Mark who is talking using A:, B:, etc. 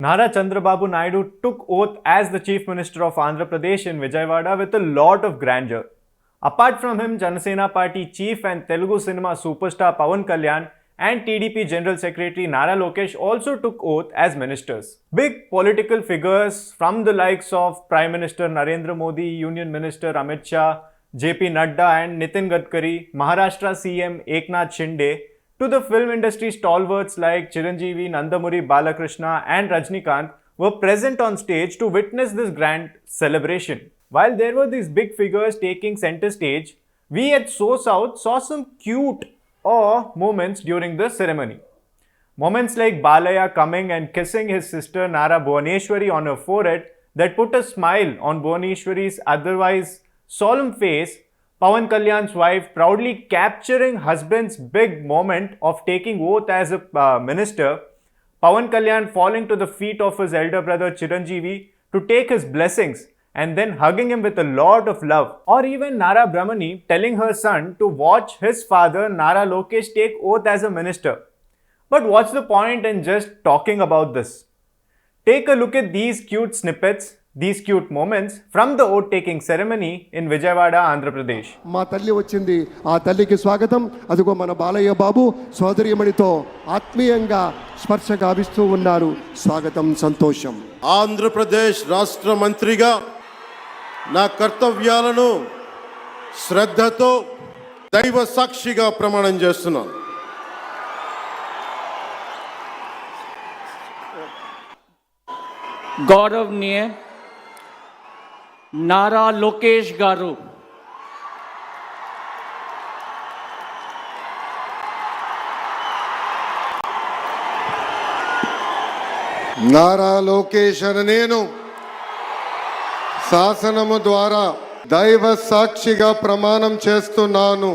A: Nara Chandrababu Naidu took oath as the Chief Minister of Andhra Pradesh in Vijayawada with a lot of grandeur. Apart from him, Janasena Party Chief and Telugu cinema superstar Pawan Kalyan and TDP General Secretary Nara Lokesh also took oath as ministers. Big political figures from the likes of Prime Minister Narendra Modi, Union Minister Amit Shah, JP Nadda and Nitin Gadkari, Maharashtra CM Eknath Shinde, to the film industry stalwarts like Chiranjeevi, Nandamuri Balakrishna and Rajnikant were present on stage to witness this grand celebration. While there were these big figures taking center stage, we at So South saw some cute moments during the ceremony. Moments like Balaya coming and kissing his sister Nara Bhuvaneshwari on her forehead that put a smile on Bhuvaneshwari's otherwise solemn face, Pawan Kalyan's wife proudly capturing husband's big moment of taking oath as a minister, Pawan Kalyan falling to the feet of his elder brother Chiranjeevi to take his blessings and then hugging him with a lot of love. Or even Nara Brahmani telling her son to watch his father Nara Lokesh take oath as a minister. But what's the point in just talking about this? Take a look at these cute snippets, these cute moments from the oath-taking ceremony in Vijayawada, Andhra Pradesh.
B: మా తల్లి వచ్చింది, ఆ తల్లికి స్వాగతం. అదిగో మన బాలయ్య బాబు సోదరిమణితో ఆత్మీయంగా స్పర్శ గావిస్తూ ఉన్నారు. స్వాగతం, సంతోషం.
C: ఆంధ్రప్రదేశ్ రాష్ట్ర మంత్రిగా నా కర్తవ్యాలను శ్రద్ధతో దైవ సాక్షిగా ప్రమాణం చేస్తున్నాను.
D: गौरवनीय नारा लोकेश गारू,
E: నారా లోకేష్ అని నేను శాసనము ద్వారా దైవ సాక్షిగా ప్రమాణం చేస్తున్నాను.